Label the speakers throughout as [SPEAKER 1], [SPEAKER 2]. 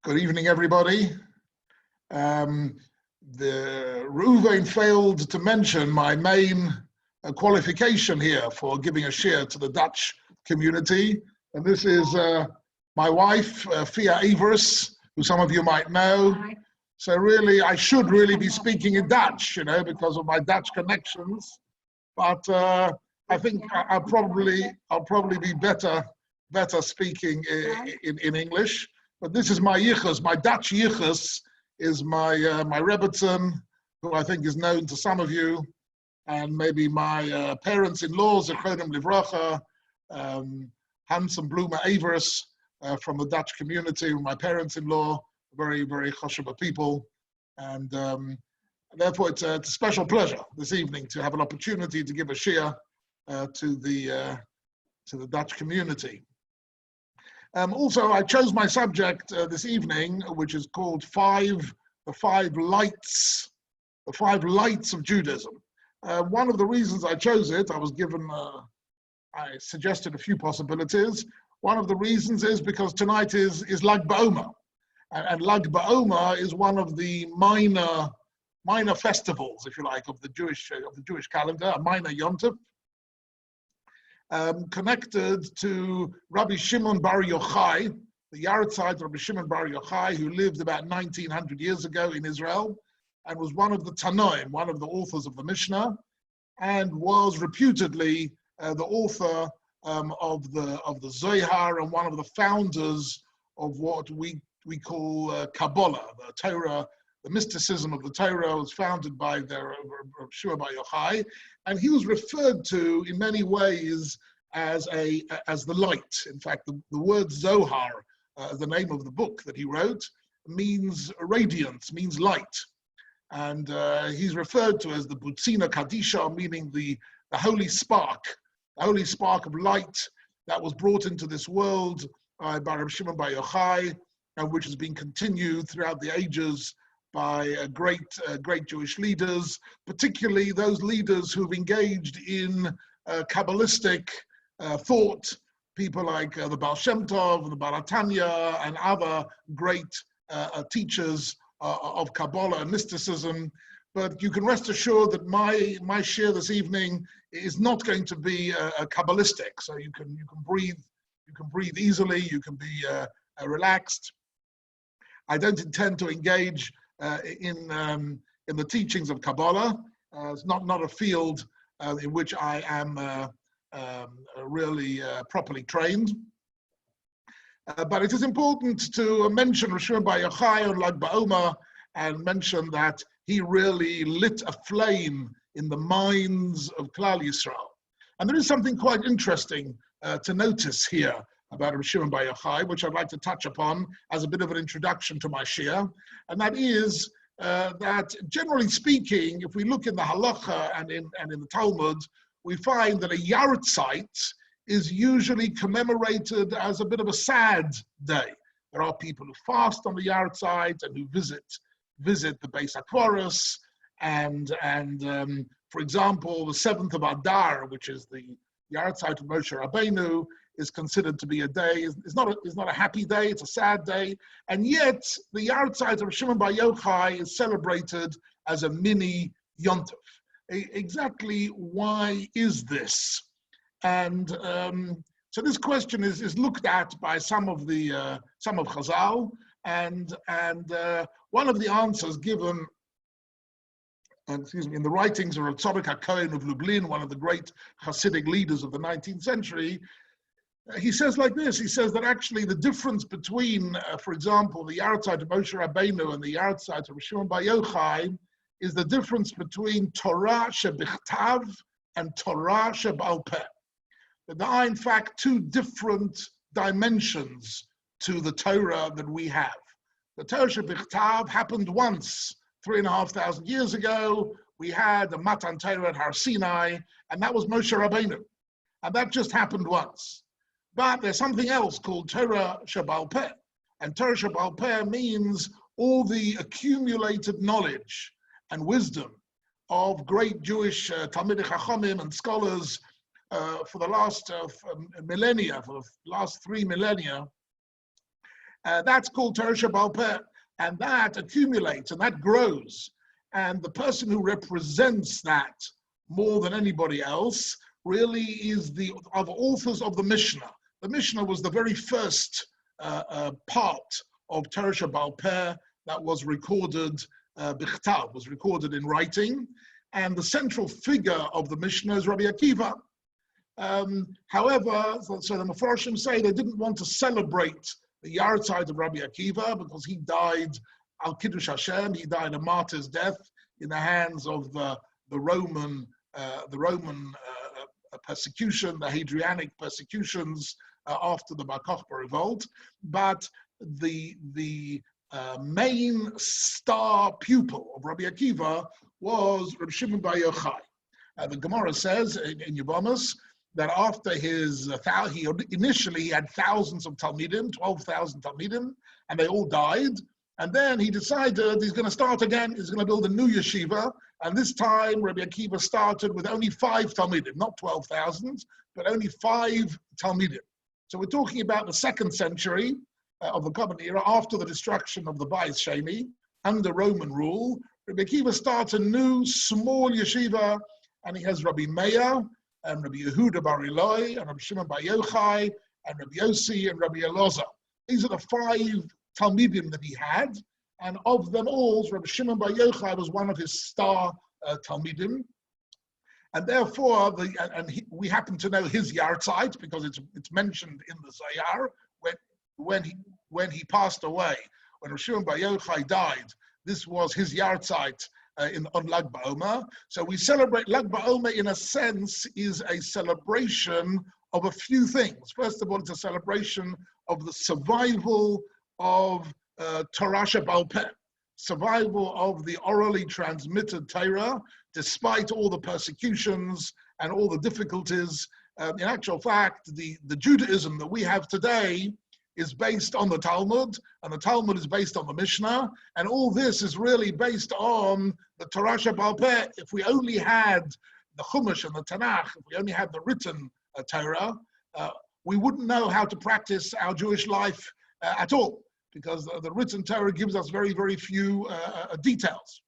[SPEAKER 1] Good evening, everybody. The Reuven failed to mention my main qualification here for giving a share to the Dutch community. And this is my wife, Fia Evers, who some of you might know. Hi. So really, I should really be speaking in Dutch, you know, because of my Dutch connections. But I think I'll probably be better speaking in English. But this is my yichus, my Dutch yichus is my Rebbetzin, who I think is known to some of you, and maybe my parents-in-law, Sjioeriem Livracha, Hans and Bluma Evers from the Dutch community, my parents-in-law, very, very chashuva people. And therefore it's a special pleasure this evening to have an opportunity to give a shir to the Dutch community. Also, I chose my subject this evening, which is called the five lights of Judaism. One of the reasons I chose it, I suggested a few possibilities. One of the reasons is because tonight is Lag BaOmer, and Lag BaOmer is one of the minor festivals, if you like, of the Jewish calendar, a minor yontif. Connected to Rabbi Shimon Bar Yochai, the Yahrzeit Rabbi Shimon Bar Yochai, who lived about 1900 years ago in Israel and was one of the Tanoim, one of the authors of the Mishnah, and was reputedly the author of the Zohar and one of the founders of what we call Kabbalah, the Torah. The mysticism of the Torah was founded by the Sjioer Bar Yochai, and he was referred to in many ways as the light. In fact, the word Zohar, the name of the book that he wrote, means radiance, means light. And he's referred to as the Butzina Kadisha, meaning the holy spark of light that was brought into this world by Rabbi Shimon Bar Yochai, and which has been continued throughout the ages by great Jewish leaders, particularly those leaders who've engaged in Kabbalistic thought, people like the Baal Shem Tov, the Baal Tanya, and other great teachers of Kabbalah and mysticism. But you can rest assured that my share this evening is not going to be Kabbalistic. So you can breathe easily, you can be relaxed. I don't intend to engage in the teachings of Kabbalah. It's not a field in which I am really properly trained. But it is important to mention Rabbi Shimon Bar Yochai and Lag BaOmer, and mention that he really lit a flame in the minds of Klal Yisrael. And there is something quite interesting to notice here about Rabbi Shimon Bar Yochai, which I'd like to touch upon as a bit of an introduction to my shir, and that is that generally speaking, if we look in the halacha and in the Talmud, we find that a Yahrzeit is usually commemorated as a bit of a sad day. There are people who fast on the Yahrzeit and who visit the Beis HaKvaros, and for example, the 7th of Adar, which is the Yahrzeit of Moshe Rabbeinu, is considered to be a day, is not a happy day, it's a sad day, and yet the Yahrzeit of Shimon Bar Yochai is celebrated as a mini yontif. Exactly why is this? And so this question is looked at by some of Chazal, and one of the answers given, in the writings of Tzadok HaKohen of Lublin, one of the great Hasidic leaders of the 19th century, he says like this. He says that actually the difference between, for example, the Yahrzeit of Moshe Rabbeinu and the Yahrzeit of Shimon Bar Yochai is the difference between Torah shebichtav and Torah sheba'al peh. There are, in fact, two different dimensions to the Torah that we have. The Torah shebichtav happened once, 3,500 years ago. We had the Matan Torah at Har Sinai, and that was Moshe Rabbeinu. And that just happened once. But there's something else called Torah sheba'al peh. And Torah sheba'al peh means all the accumulated knowledge and wisdom of great Jewish Talmidei Chachamim and scholars for the last millennia, for the last 3 millennia. That's called Torah Shebaal Peh, and that accumulates and that grows. And the person who represents that more than anybody else really is the authors of the Mishnah. The Mishnah was the very first part of Torah Shebaal Peh that was recorded bichtav, was recorded in writing, and the central figure of the Mishnah is Rabbi Akiva. However, so the Mefarshim say they didn't want to celebrate the Yahrzeit of Rabbi Akiva because he died al Kiddush Hashem. He died a martyr's death in the hands of the Roman persecution, the Hadrianic persecutions after the Bar Kokhba revolt. But the main star pupil of Rabbi Akiva was Rabbi Shimon Bar Yochai. The Gemara says in Yevamos that after his, he initially had thousands of Talmidim, 12,000 Talmidim, and they all died. And then he decided he's going to start again. He's going to build a new yeshiva. And this time, Rabbi Akiva started with only 5 Talmidim, not 12,000, but only 5 Talmidim. So we're talking about the 2nd century of the Common Era, after the destruction of the Bayis Sheni, under Roman rule. Rabbi Akiva starts a new small yeshiva, and he has Rabbi Meir, and Rabbi Yehuda Bar Ilai, and Rabbi Shimon Bar Yochai, and Rabbi Yossi, and Rabbi Elazar. These are the 5 Talmidim that he had, and of them all, Rabbi Shimon Bar Yochai was one of his star Talmidim, and therefore, we happen to know his Yahrzeit because it's mentioned in the Zayar when he passed away. When Rabbi Shimon Bar Yochai died, this was his Yahrzeit on Lag BaOmer. So we celebrate Lag BaOmer, in a sense, is a celebration of a few things. First of all, it's a celebration of the survival of Torah Shebaal Peh, survival of the orally transmitted Torah, despite all the persecutions and all the difficulties. In actual fact, the Judaism that we have today is based on the Talmud, and the Talmud is based on the Mishnah, and all this is really based on the Torah Shebaal Peh. If we only had the Chumash and the Tanakh, if we only had the written Torah, we wouldn't know how to practice our Jewish life at all, because the written Torah gives us very, very few details.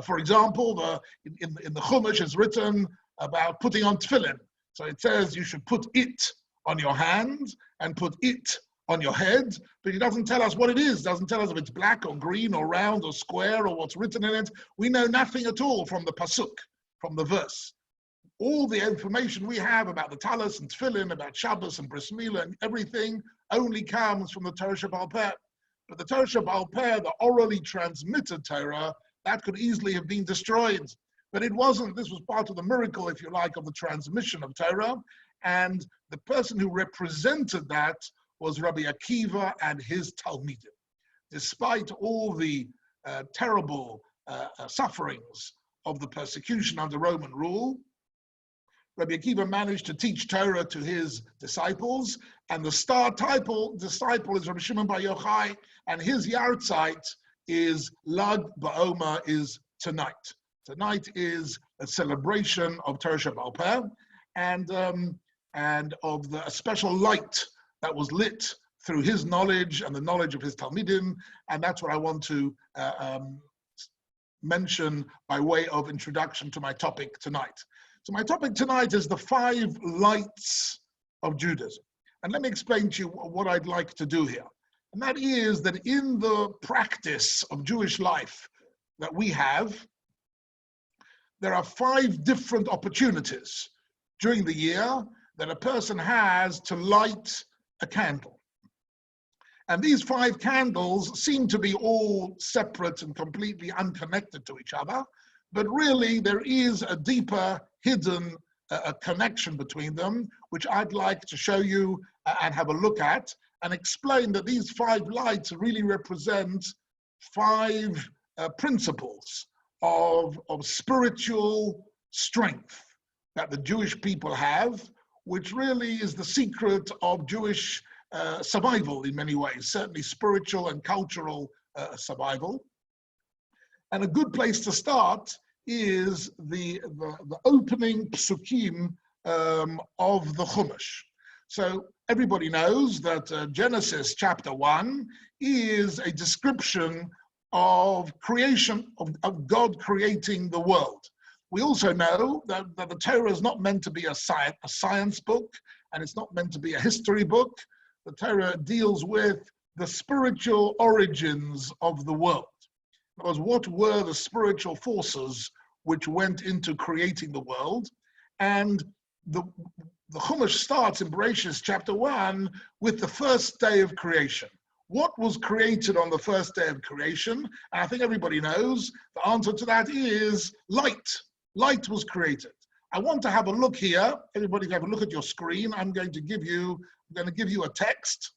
[SPEAKER 1] For example, in the Chumash is written about putting on tefillin. So it says you should put it on your hand and put it on your head, but it doesn't tell us what it is. It doesn't tell us if it's black or green or round or square or what's written in it. We know nothing at all from the pasuk, from the verse. All the information we have about the talis and tefillin, about Shabbos and bris milah and everything only comes from the Torah Shebaal Peh. But the Torah Shebaal Peh, the orally transmitted Torah, that could easily have been destroyed. But it wasn't. This was part of the miracle, if you like, of the transmission of Torah. And the person who represented that was Rabbi Akiva and his Talmidim. Despite all the terrible sufferings of the persecution under Roman rule, Rabbi Akiva managed to teach Torah to his disciples, and the star disciple is Rabbi Shimon Bar Yochai, and his Yahrzeit is Lag BaOmer, is tonight. Tonight is a celebration of Torah Shebaal Peh, and of a special light that was lit through his knowledge and the knowledge of his Talmidim, and that's what I want to mention by way of introduction to my topic tonight. So my topic tonight is the 5 lights of Judaism. And let me explain to you what I'd like to do here. And that is that in the practice of Jewish life that we have, there are 5 different opportunities during the year that a person has to light a candle. And these 5 candles seem to be all separate and completely unconnected to each other, but really there is a deeper hidden connection between them, which I'd like to show you and have a look at, and explain that these 5 lights really represent 5 principles of spiritual strength that the Jewish people have, which really is the secret of Jewish survival in many ways, certainly spiritual and cultural survival. And a good place to start is the opening psukim of the Chumash. So everybody knows that Genesis chapter 1 is a description of creation, of God creating the world. We also know that the Torah is not meant to be a science book, and it's not meant to be a history book. The Torah deals with the spiritual origins of the world. In other words, what were the spiritual forces which went into creating the world? And the Chumash starts in Bereshis chapter 1 with the first day of creation. What was created on the first day of creation? And I think everybody knows the answer to that is light. Light was created. I want to have a look here. Everybody have a look at your screen. I'm going to give you a text.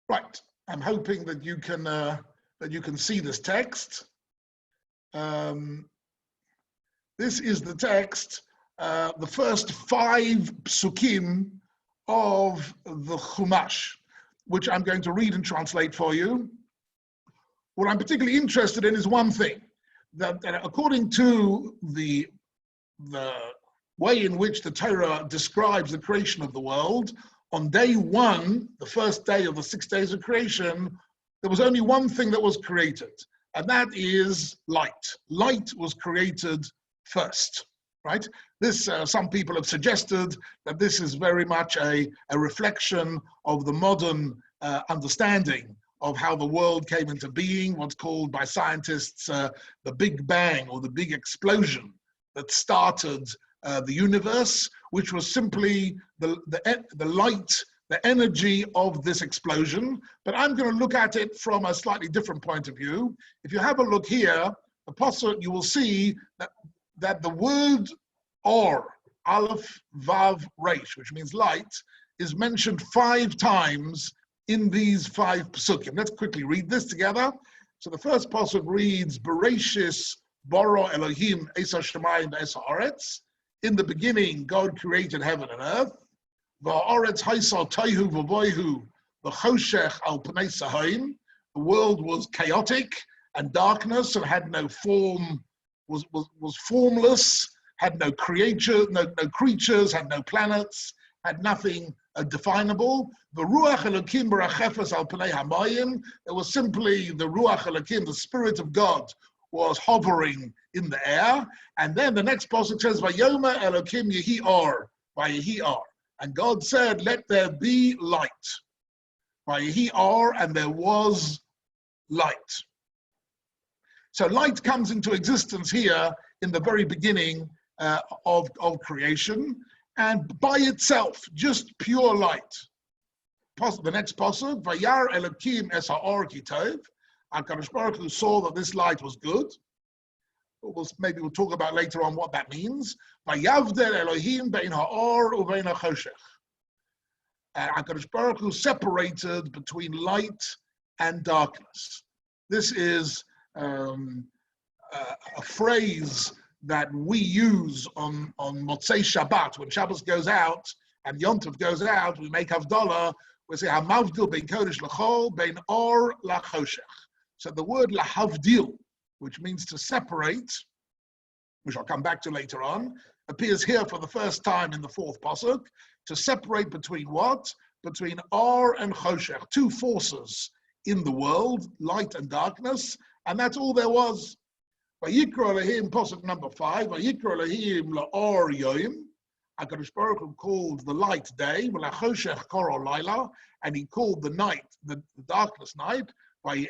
[SPEAKER 1] Right. I'm hoping that you can see this text. This is the text, the first 5 psukim of the Chumash, which I'm going to read and translate for you. What I'm particularly interested in is one thing, that according to the way in which the Torah describes the creation of the world, on day 1, the first day of the 6 days of creation, there was only one thing that was created, and that is light. Light was created first, right? This, some people have suggested that this is very much a reflection of the modern understanding of how the world came into being, what's called by scientists the Big Bang, or the big explosion that started the universe, which was simply the light, the energy of this explosion. But I'm going to look at it from a slightly different point of view. If you have a look here, the pasuk, you will see that the word or, Aleph, Vav, Reish, which means light, is mentioned 5 times in these 5 psukim. Let's quickly read this together. So the first pasuk reads, Bereshis bara Elohim es hashamayim ve'es haaretz. In the beginning, God created heaven and earth. Va'aretz haisa tohu v'vohu v'choshech al pnei sahaim. The world was chaotic and darkness and had no form, was formless, had no creatures, had no planets, had nothing definable. The Ruach Elokim barachefes al pnei hamayim. It was simply the Ruach Elokim, the Spirit of God, was hovering in the air. And then the next passage says, Vayomer Elokim yehi or, vayehi or. And God said, let there be light. Vayehi or, and there was light. So light comes into existence here in the very beginning of creation, and by itself, just pure light. The next pasuk, Vayar Elokim es ha'or ki tov. HaKadosh Baruch Hu saw that this light was good. Maybe we'll talk about later on what that means. Vayavder Elohim bein ha'or uvein ha'choshech. HaKadosh Baruch Hu separated between light and darkness. This is a phrase that we use on Motzei Shabbat. When Shabbos goes out and Yom Tov goes out, we make Havdalah. We say, Hamavdil bein kodesh l'chol, bein or l'choshech. So the word lahavdil, which means to separate, which I'll come back to later on, appears here for the first time in the 4th pasuk. To separate between what? Between or and choshech, 2 forces in the world, light and darkness, and that's all there was. Vayikra Elohim, pasuk number 5, Vayikra Elohim la'or yoim. HaKadosh Baruch Hu called the light day, v'lachoshech koro laila, and he called the night, the darkness night. Okay,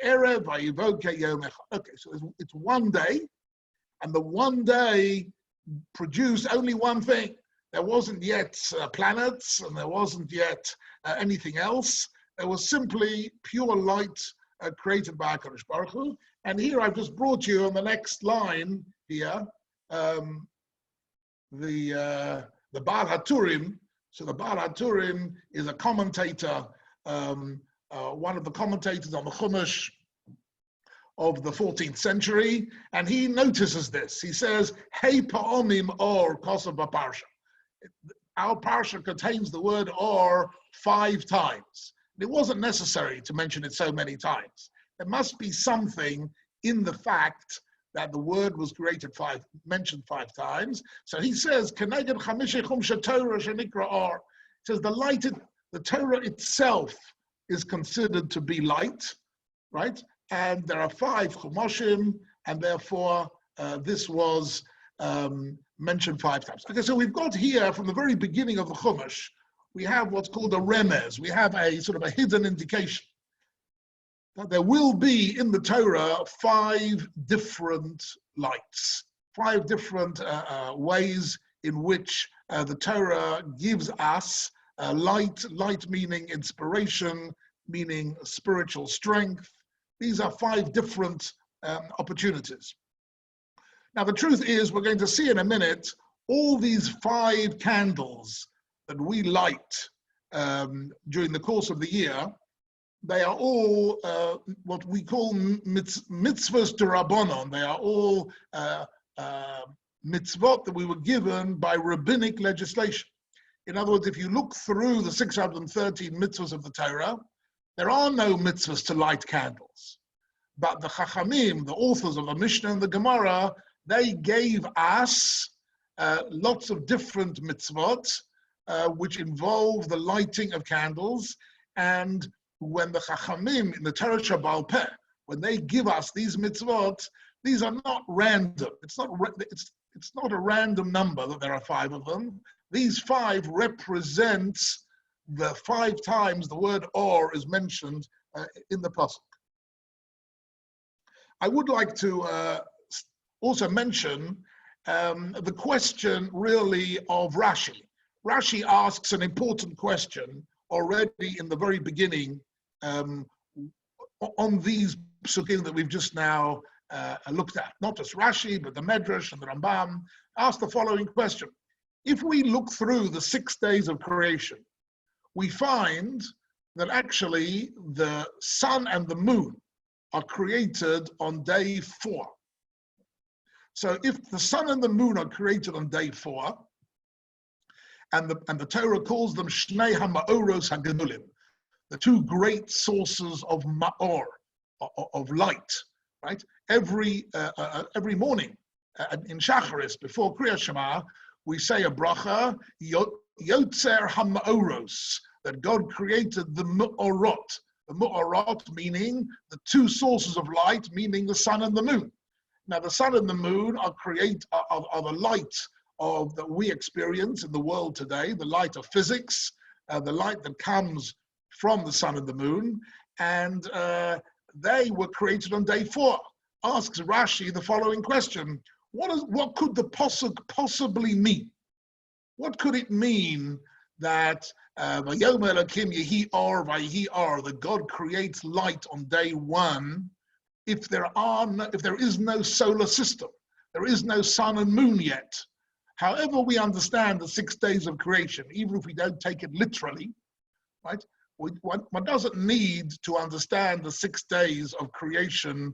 [SPEAKER 1] so it's one day, and the one day produced only one thing. There wasn't yet planets, and there wasn't yet anything else. There was simply pure light created by HaKadosh Baruch Hu. And here I've just brought you on the next line here, the Baal HaTurim. So the Baal HaTurim is a commentator, one of the commentators on the Chumash of the 14th century, and he notices this. He says, Hey pa'omim or kosav b'parsha. Our parsha contains the word or 5 times. It wasn't necessary to mention it so many times. There must be something in the fact that the word was mentioned 5 times. So he says, "Keneged chamishe chumshe Torah shenikra or." It says the Torah itself is considered to be light, right? And there are 5 chumoshim, and therefore this was mentioned 5 times. Okay, so we've got here from the very beginning of the Chumash, we have what's called a remez. We have a sort of a hidden indication that there will be in the Torah 5 different lights, 5 different ways in which the Torah gives us light meaning inspiration, meaning spiritual strength. These are 5 different opportunities. Now, the truth is, we're going to see in a minute, all these 5 candles that we light during the course of the year, they are all what we call mitzvahs d'Rabbanon. They are all mitzvot that we were given by rabbinic legislation. In other words, if you look through the 613 mitzvahs of the Torah, there are no mitzvahs to light candles. But the Chachamim, the authors of the Mishnah and the Gemara, they gave us lots of different mitzvot which involve the lighting of candles. And when the Chachamim in the Torah Shabbal Peh, when they give us these mitzvot, these are not random. It's not a random number that there are 5 of them. These 5 represent the 5 times the word or is mentioned in the pasuk. I would like to also mention the question really of Rashi. Rashi asks an important question already in the very beginning on these psukim that we've just now looked at. Not just Rashi, but the Medrash and the Rambam ask the following question. If we look through the 6 days of creation, we find that actually the sun and the moon are created on day 4. So if the sun and the moon are created on day 4, and the Torah calls them Shnei HaMa'oros HaGedulim, the 2 great sources of ma'or, of light, right? Every morning in Shacharis, before Kriyat Shema, we say a bracha, Yotzer HaMa'oros, that God created the Ma'orot. The Ma'orot meaning the 2 sources of light, meaning the sun and the moon. Now the sun and the moon are the light that we experience in the world today, the light of physics, the light that comes from the sun and the moon, and they were created on day 4. Asks Rashi the following question: what could the pasuk possibly mean? What could it mean that Vayomer Elokim Yehi Or Vayehi Or, that God creates light on day 1, if there is no solar system, there is no sun and moon yet? However we understand the 6 days of creation, even if we don't take it literally, right? One doesn't need to understand the 6 days of creation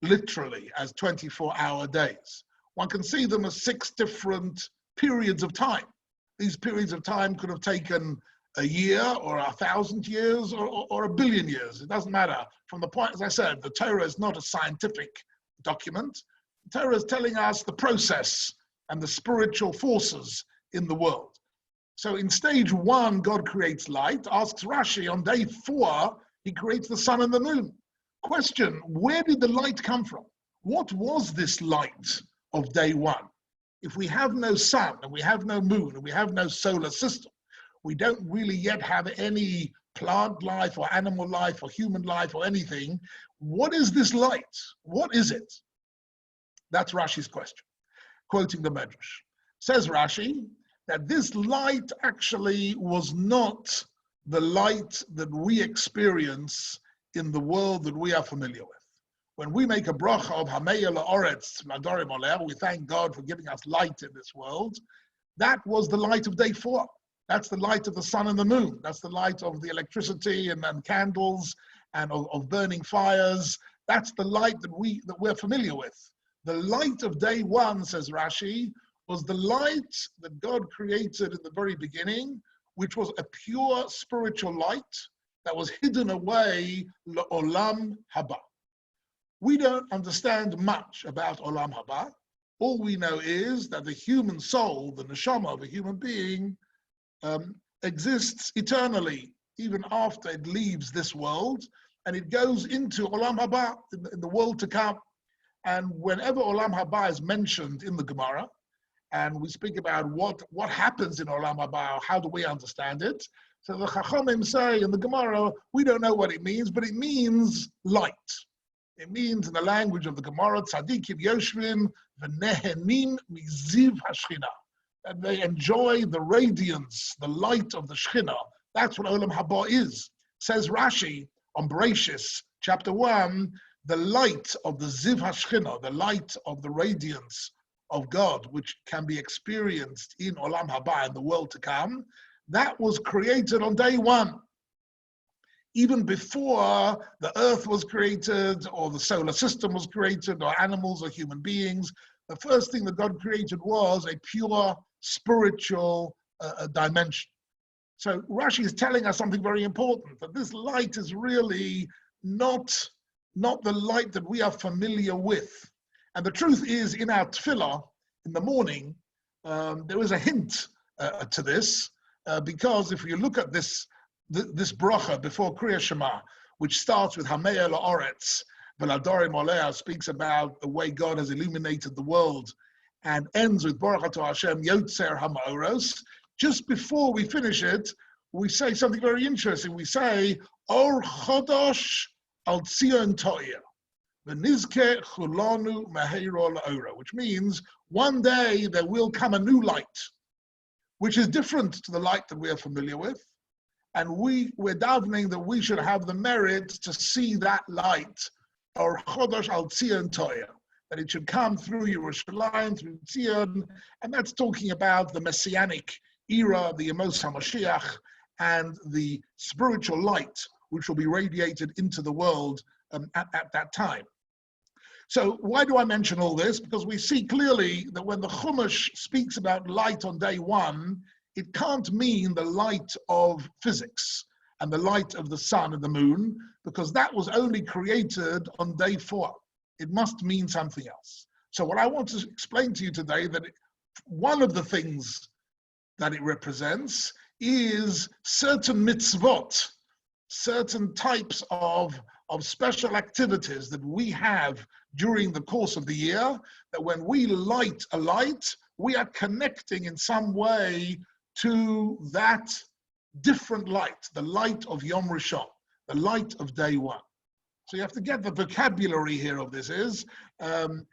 [SPEAKER 1] literally as 24-hour days. One can see them as 6 different periods of time. These periods of time could have taken a year or 1,000 years or 1 billion years. It doesn't matter. From the point, as I said, the Torah is not a scientific document. The Torah is telling us the process and the spiritual forces in the world. So in stage 1, God creates light. Asks Rashi, on day 4, he creates the sun and the moon. Question, where did the light come from? What was this light of day 1? If we have no sun and we have no moon and we have no solar system, we don't really yet have any plant life or animal life or human life or anything. What is this light? What is it? That's Rashi's question. Quoting the Medrash. Says Rashi that this light actually was not the light that we experience in the world that we are familiar with. When we make a bracha of Hameya La'oretz Madorim Oleh, we thank God for giving us light in this world. That was the light of day 4. That's the light of the sun and the moon. That's the light of the electricity and candles and of burning fires. That's the light that we're familiar with. The light of day 1, says Rashi, was the light that God created in the very beginning, which was a pure spiritual light that was hidden away L'olam haba. We don't understand much about Olam Haba. All we know is that the human soul, the neshama of a human being, exists eternally, even after it leaves this world, and it goes into Olam Haba, in the world to come. And whenever Olam Haba is mentioned in the Gemara, and we speak about what happens in Olam Haba, how do we understand it? So the Chachamim say in the Gemara, we don't know what it means, but it means light. It means in the language of the Gemara, tzadikim yoshvim v'nehenim miziv hashchina. And they enjoy the radiance, the light of the Shechina. That's what Olam Haba is. Says Rashi on Bereshis, chapter 1, the light of the Ziv HaShechina, the light of the radiance of God, which can be experienced in Olam Haba, in the world to come, that was created on day one. Even before the earth was created, or the solar system was created, or animals or human beings, the first thing that God created was a pure spiritual dimension. So Rashi is telling us something very important, that this light is really not the light that we are familiar with. And the truth is, in our tefillah, in the morning, there is a hint to this, because if you look at this bracha before Kriya Shema, which starts with Hamei La'aretz, V'Ladorim Olea, speaks about the way God has illuminated the world, and ends with Baruch Atah Hashem Yotzer HaMa'oros. Just before we finish it, we say something very interesting. We say, Or Chodosh Al Tzion To'ir, V'Nizke Chulanu Meheiro La'ora, which means one day there will come a new light, which is different to the light that we are familiar with. And we're davening that we should have the merit to see that light, or Chodosh Al Tzion To'ir, that it should come through Yerushalayim, through Tzion, and that's talking about the Messianic era, the Yemos HaMashiach, and the spiritual light which will be radiated into the world at that time. So why do I mention all this? Because we see clearly that when the Chumash speaks about light on day one, it can't mean the light of physics and the light of the sun and the moon, because that was only created on day 4. It must mean something else. So what I want to explain to you today, that one of the things that it represents is certain mitzvot, certain types of special activities that we have during the course of the year, that when we light a light, we are connecting in some way to that different light, the light of Yom Rishon, the light of day one. So you have to get the vocabulary here of this is, the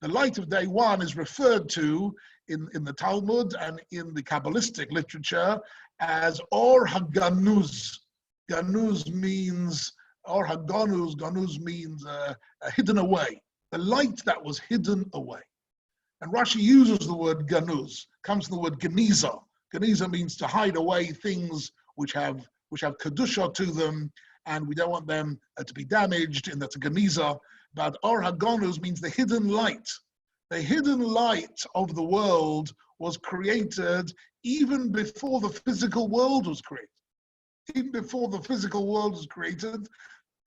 [SPEAKER 1] light of day one is referred to in the Talmud and in the Kabbalistic literature as Or HaGanuz. Ganuz means, Or HaGanuz, Ganuz means hidden away, the light that was hidden away. And Rashi uses the word Ganuz, comes from the word Geniza. Geniza means to hide away things which have Kedusha to them, and we don't want them to be damaged, and that's a Geniza. But Or HaGanuz means the hidden light. The hidden light of the world was created even before the physical world was created. Even before the physical world was created,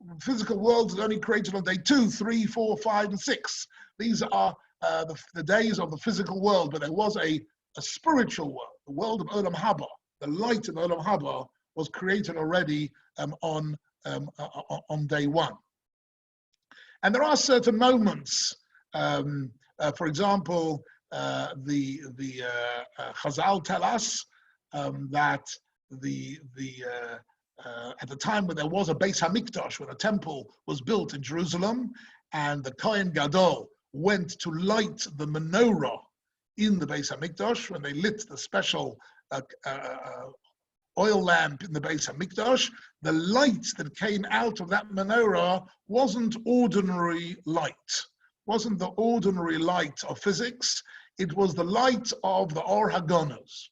[SPEAKER 1] the physical world was only created on day 2, 3, 4, 5, and 6. These are the days of the physical world, but there was a spiritual world, the world of Olam Haba. The light in Olam Haba was created already on day 1. And there are certain moments. For example, the Chazal tell us that at the time when there was a Beis Hamikdash, when a temple was built in Jerusalem, and the Kohen Gadol went to light the menorah in the Beis Hamikdash, when they lit the special oil lamp in the Beis Hamikdash, the light that came out of that menorah wasn't ordinary light, wasn't the ordinary light of physics, it was the light of the Or HaGanuz.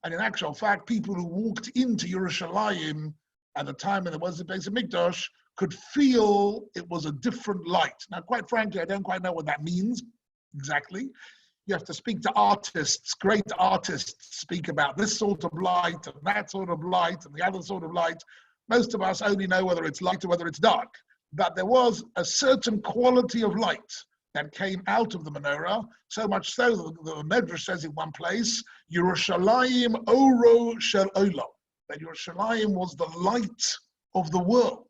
[SPEAKER 1] And in actual fact, people who walked into Yerushalayim at the time when there was the Beis Hamikdash could feel it was a different light. Now, quite frankly, I don't quite know what that means exactly. You have to speak to artists, great artists speak about this sort of light and that sort of light and the other sort of light. Most of us only know whether it's light or whether it's dark. But there was a certain quality of light that came out of the menorah, so much so that the Medrash says in one place, Yerushalayim Oro Shel Olam, that Yerushalayim was the light of the world.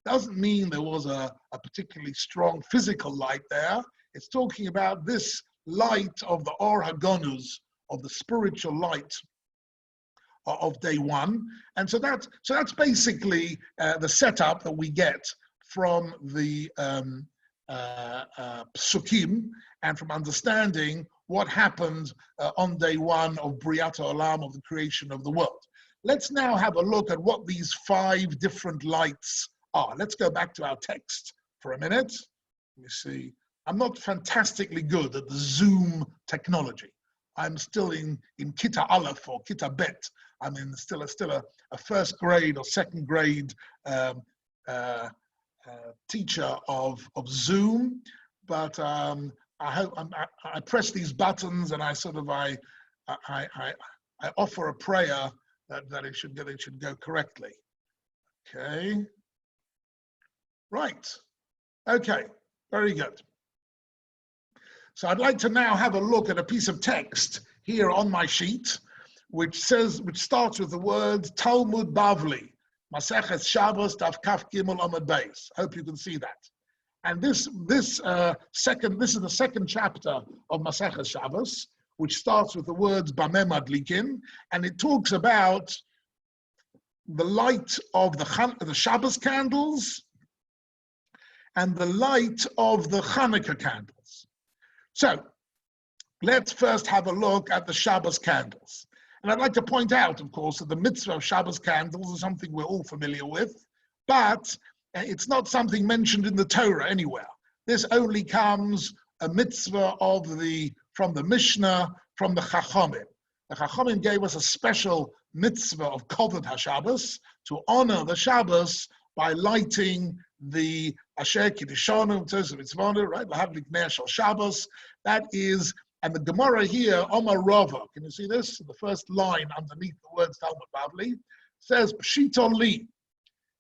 [SPEAKER 1] Doesn't mean there was a particularly strong physical light there. It's talking about this light of the Or HaGanuz, of the spiritual light of day one. And so that's basically the setup that we get from the Psukim and from understanding what happened on day one of Briat Olam, of the creation of the world. Let's now have a look at what these 5 different lights are. Let's go back to our text for a minute. Let me see. I'm not fantastically good at the Zoom technology. I'm still in Kita Aleph or Kita Bet. I'm in still a first grade or second grade teacher of Zoom, but I hope I press these buttons and I offer a prayer that it should go correctly. Okay. Right. Okay. Very good. So I'd like to now have a look at a piece of text here on my sheet, which starts with the word Talmud Bavli, Maseches Shabbos Daf Kaf Gimel Amud Beis. Hope you can see that. And this is the second chapter of Maseches Shabbos, which starts with the words Bameh Madlikin, and it talks about the light of the Shabbos candles and the light of the Hanukkah candles. So let's first have a look at the Shabbos candles. And I'd like to point out, of course, that the mitzvah of Shabbos candles is something we're all familiar with, but it's not something mentioned in the Torah anywhere. This only comes a mitzvah from the Mishnah, from the Chachamim. The Chachamim gave us a special mitzvah of Kovod HaShabbos, to honor the Shabbos by lighting the Asher Kiddushanim, Tzos Mitzvonu, right? Lahadlik Ner Shel Shabbos. That is, and the Gemara here, Omar Rava, can you see this? The first line underneath the words Talmud Bavli says, Pshito Li. He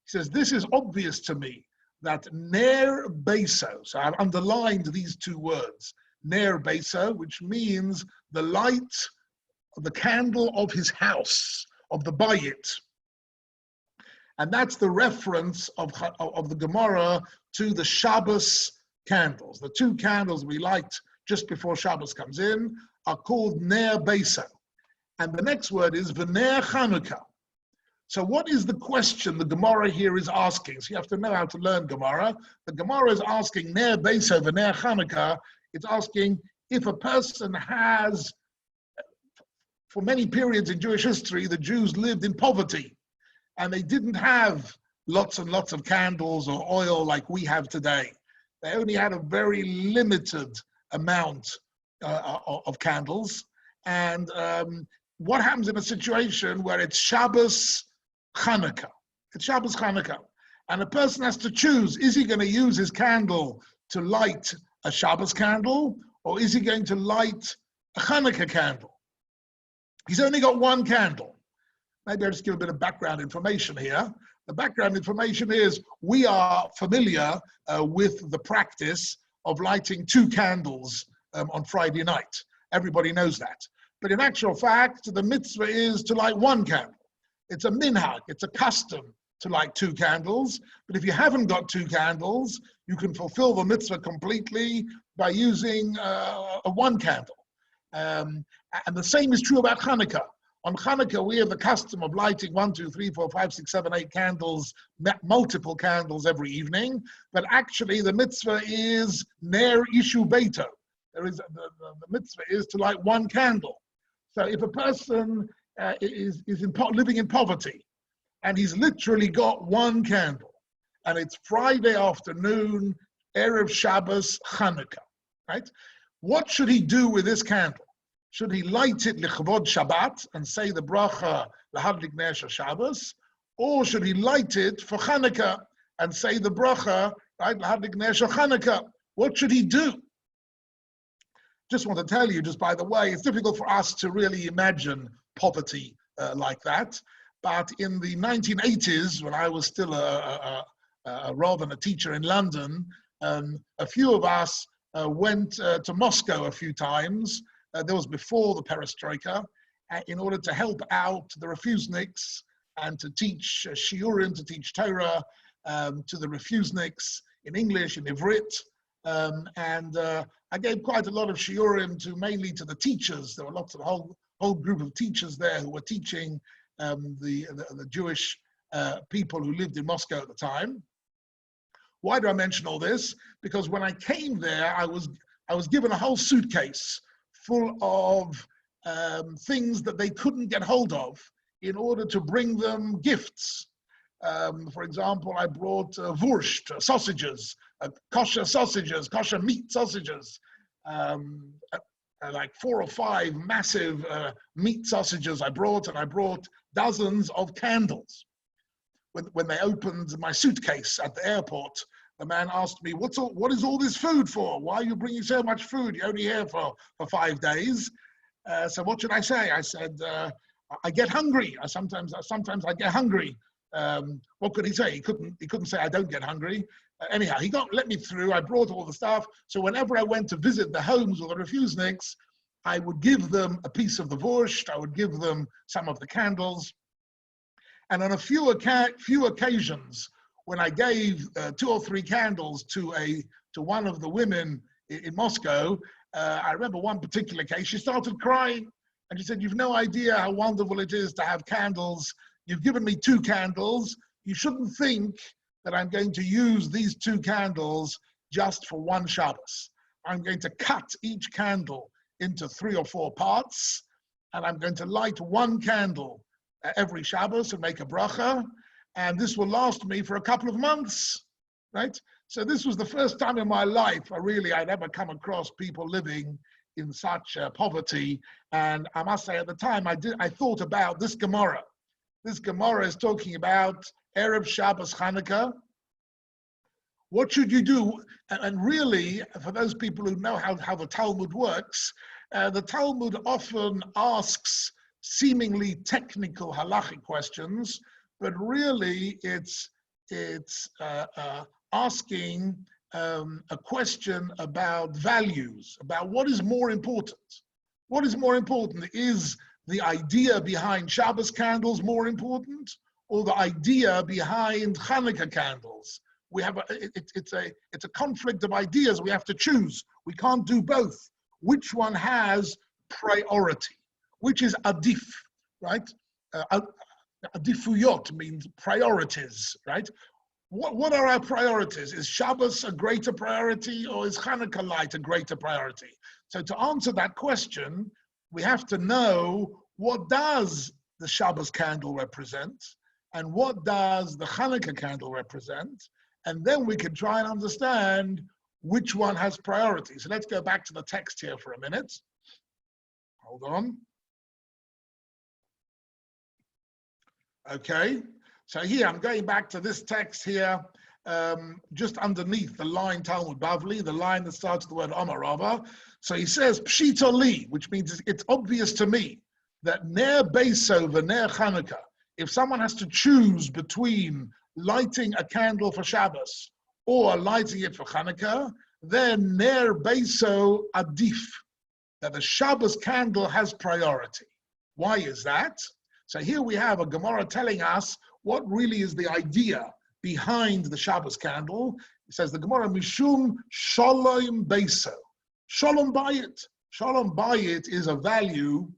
[SPEAKER 1] says, this is obvious to me that Ner Beso, so I've underlined these 2 words, Ner Beso, which means the light, the candle of his house, of the Bayit. And that's the reference of the Gemara to the Shabbos candles. The 2 candles we light just before Shabbos comes in are called Ner Beso. And the next word is V'ner Chanukah. So what is the question the Gemara here is asking? So you have to know how to learn Gemara. The Gemara is asking Ner Beso V'ner Chanukah. It's asking if a person has, for many periods in Jewish history, the Jews lived in poverty. And they didn't have lots and lots of candles or oil like we have today. They only had a very limited amount of candles. And what happens in a situation where it's Shabbos Chanukah? It's Shabbos Chanukah. And a person has to choose, is he going to use his candle to light a Shabbos candle, or is he going to light a Chanukah candle? He's only got 1 candle. Maybe I'll just give a bit of background information here. The background information is we are familiar with the practice of lighting 2 candles on Friday night. Everybody knows that. But in actual fact, the mitzvah is to light 1 candle. It's a minhag, it's a custom to light 2 candles. But if you haven't got 2 candles, you can fulfill the mitzvah completely by using a 1 candle. And the same is true about Hanukkah. On Hanukkah, we have the custom of lighting 1, 2, 3, 4, 5, 6, 7, 8 candles, multiple candles every evening. But actually, the mitzvah is ner ishu beito. There is the mitzvah is to light 1 candle. So if a person is living in poverty, and he's literally got 1 candle, and it's Friday afternoon, Erev Shabbos Hanukkah, right? What should he do with this candle? Should he light it lichvod Shabbat and say the bracha lahadlik ner shel Shabbos, or should he light it for Hanukkah and say the bracha right lahadlik ner shel Hanukkah? What should he do? Just want to tell you, just by the way, it's difficult for us to really imagine poverty like that. But in the 1980s, when I was still rather than a teacher in London, a few of us went to Moscow a few times. That was before the perestroika, in order to help out the refuseniks and to teach Sjioerim, to teach Torah to the refuseniks in English, in Ivrit. I gave quite a lot of Sjioerim mainly to the teachers. There were lots of whole group of teachers there who were teaching the Jewish people who lived in Moscow at the time. Why do I mention all this? Because when I came there, I was given a whole suitcase full of things that they couldn't get hold of in order to bring them gifts. For example, I brought wurst, sausages, kosher meat sausages, like 4 or 5 massive meat sausages I brought, and I brought dozens of candles. When they opened my suitcase at the airport, the man asked me, what is all this food for? Why are you bringing so much food? You're only here for 5 days. So what should I say? I said, I get hungry. Sometimes I get hungry. What could he say? He couldn't say I don't get hungry. Anyhow, he let me through. I brought all the stuff. So whenever I went to visit the homes of the refuseniks, I would give them a piece of the wurst. I would give them some of the candles. And on a few occasions, when I gave 2 or 3 candles to one of the women in Moscow, I remember one particular case, she started crying. And she said, "You've no idea how wonderful it is to have candles. You've given me 2 candles. You shouldn't think that I'm going to use these 2 candles just for one Shabbos. I'm going to cut each candle into 3 or 4 parts, and I'm going to light 1 candle every Shabbos and make a bracha, and this will last me for a couple of months," right? So this was the first time in my life I'd ever come across people living in such poverty. And I must say, at the time, I thought about this Gemara. This Gemara is talking about Erev Shabbos Hanukkah. What should you do? And really, for those people who know how the Talmud works, the Talmud often asks seemingly technical halachic questions, but really it's asking a question about values, about what is more important. What is more important? Is the idea behind Shabbos candles more important, or the idea behind Hanukkah candles? We have it's a conflict of ideas. We have to choose. We can't do both. Which one has priority? Which is adif, right? Adifuyot means priorities, right? What are our priorities? Is Shabbos a greater priority, or is Hanukkah light a greater priority? So to answer that question, we have to know, what does the Shabbos candle represent, and what does the Hanukkah candle represent? And then we can try and understand which one has priority. So let's go back to the text here for a minute. Hold on. Okay, so here I'm going back to this text here, just underneath the line Talmud Bavli, the line that starts with the word Amarava. So he says, Pshita li, which means it's obvious to me that Ner Beiso v'Ner Chanukah, if someone has to choose between lighting a candle for Shabbos or lighting it for Chanukah, then Ner Beiso Adif, that the Shabbos candle has priority. Why is that? So here we have a Gemara telling us what really is the idea behind the Shabbos candle. It says the Gemara, Mishum Shalom Beiso. Shalom Bayit. Shalom Bayit is a value.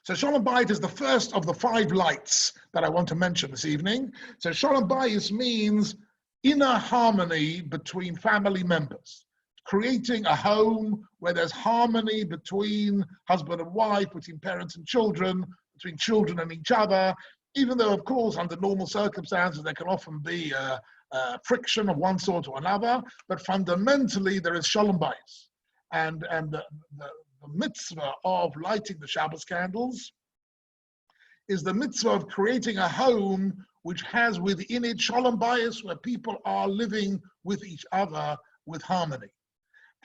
[SPEAKER 1] So Shalom Bayit is the first of the 5 lights that I want to mention this evening. So Shalom Bayit means inner harmony between family members, creating a home where there's harmony between husband and wife, between parents and children, between children and each other, even though, of course, under normal circumstances, there can often be friction of one sort or another, but fundamentally there is Shalom Bayis. And the mitzvah of lighting the Shabbos candles is the mitzvah of creating a home which has within it Shalom Bayis, where people are living with each other with harmony.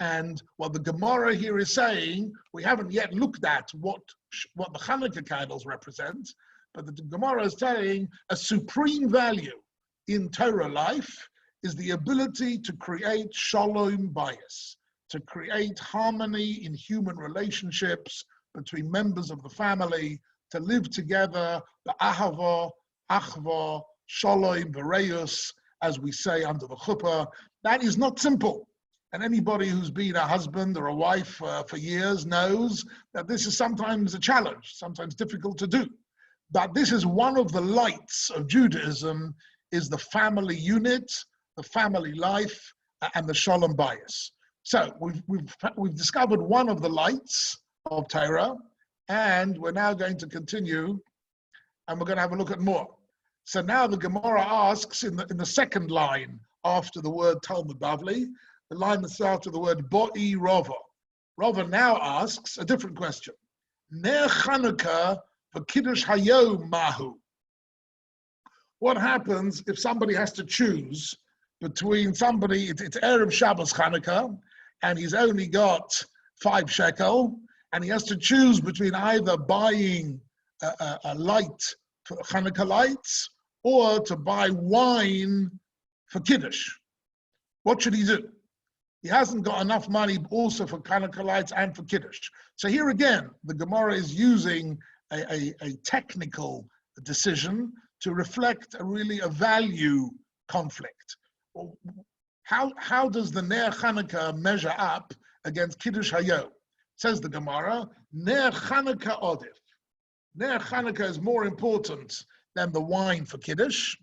[SPEAKER 1] And what the Gemara here is saying, we haven't yet looked at what the Hanukkah candles represent, but the Gemara is saying a supreme value in Torah life is the ability to create shalom bayis, to create harmony in human relationships between members of the family, to live together, the ahava, achva, shalom, v'reus, as we say under the chuppah. That is not simple. And anybody who's been a husband or a wife for years knows that this is sometimes a challenge, sometimes difficult to do. But this is one of the lights of Judaism, is the family unit, the family life, and the shalom bayis. So we've discovered one of the lights of Torah, and we're now going to continue, and we're going to have a look at more. So now the Gemara asks in the second line after the word Talmud Bavli, the line that starts with the word Bo'i Rava. Rava now asks a different question. Ner Chanukah v'kiddush hayom mahu. What happens if somebody has to choose between somebody, it's Erev Shabbos Chanukah, and he's only got 5 shekel, and he has to choose between either buying a light for Chanukah lights or to buy wine for Kiddush? What should he do? He hasn't got enough money also for Chanukah lights and for Kiddush. So here again, the Gemara is using a technical decision to reflect a value conflict. How does the Ner Chanukah measure up against Kiddush Hayom? Says the Gemara, Ner Chanukah Odif. Ner Chanukah is more important than the wine for Kiddush.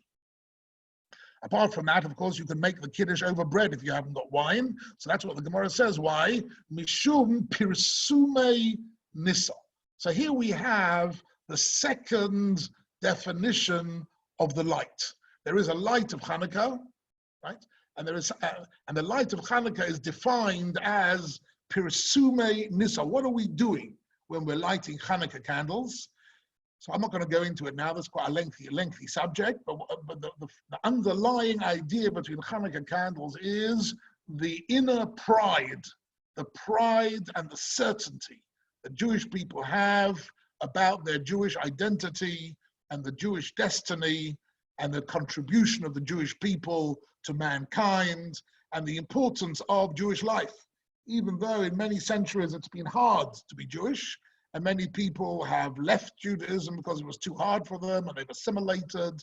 [SPEAKER 1] Apart from that, of course, you can make the Kiddush over bread if you haven't got wine. So that's what the Gemara says. Why? Mishum Pirsume Nisa. So here we have the second definition of the light. There is a light of Hanukkah, right? And the light of Hanukkah is defined as Pirsume Nisa. What are we doing when we're lighting Hanukkah candles? So I'm not going to go into it now. That's quite a lengthy subject. But the underlying idea between Hanukkah candles is the inner pride, the pride and the certainty that Jewish people have about their Jewish identity and the Jewish destiny and the contribution of the Jewish people to mankind and the importance of Jewish life. Even though in many centuries it's been hard to be Jewish, and many people have left Judaism because it was too hard for them, and they've assimilated,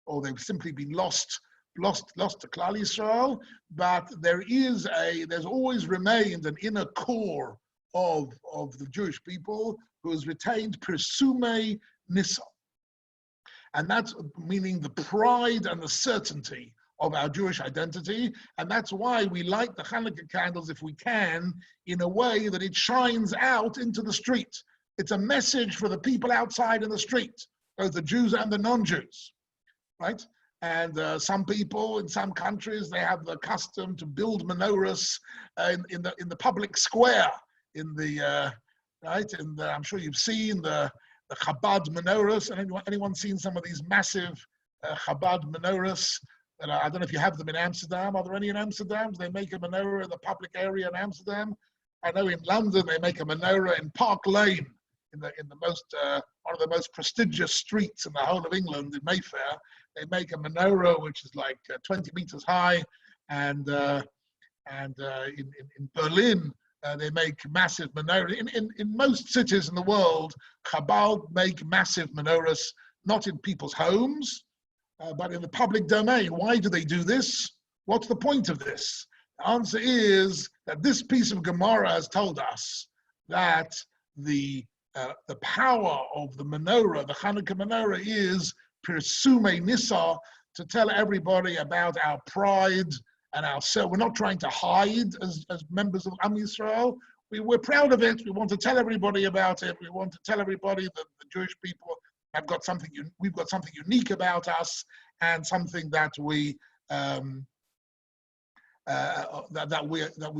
[SPEAKER 1] or they've simply been lost to Klal Yisrael. But there's always remained an inner core of the Jewish people who has retained Pirsume Nisa. And that's meaning the pride and the certainty of our Jewish identity. And that's why we light the Hanukkah candles, if we can, in a way that it shines out into the street. It's a message for the people outside in the street, both the Jews and the non-Jews, right? And some people in some countries, they have the custom to build menorahs in the public square, I'm sure you've seen the Chabad menorahs. And anyone seen some of these massive Chabad menorahs? I don't know if you have them in Amsterdam. Are there any in Amsterdam? They make a menorah in the public area in Amsterdam. I know in London they make a menorah in Park Lane, in the most one of the most prestigious streets in the whole of England, in Mayfair. They make a menorah which is like 20 meters high, and in Berlin they make massive menorahs. In most cities in the world, Chabad make massive menorahs, not in people's homes, but in the public domain. Why do they do this? What's the point of this? The answer is that this piece of Gemara has told us that the power of the menorah, the Hanukkah menorah, is Pirsume Nisa, to tell everybody about our pride and our self. We're not trying to hide as members of Am Yisrael. We're proud of it. We want to tell everybody about it. We want to tell everybody that the Jewish people we've got something unique about us, and something that we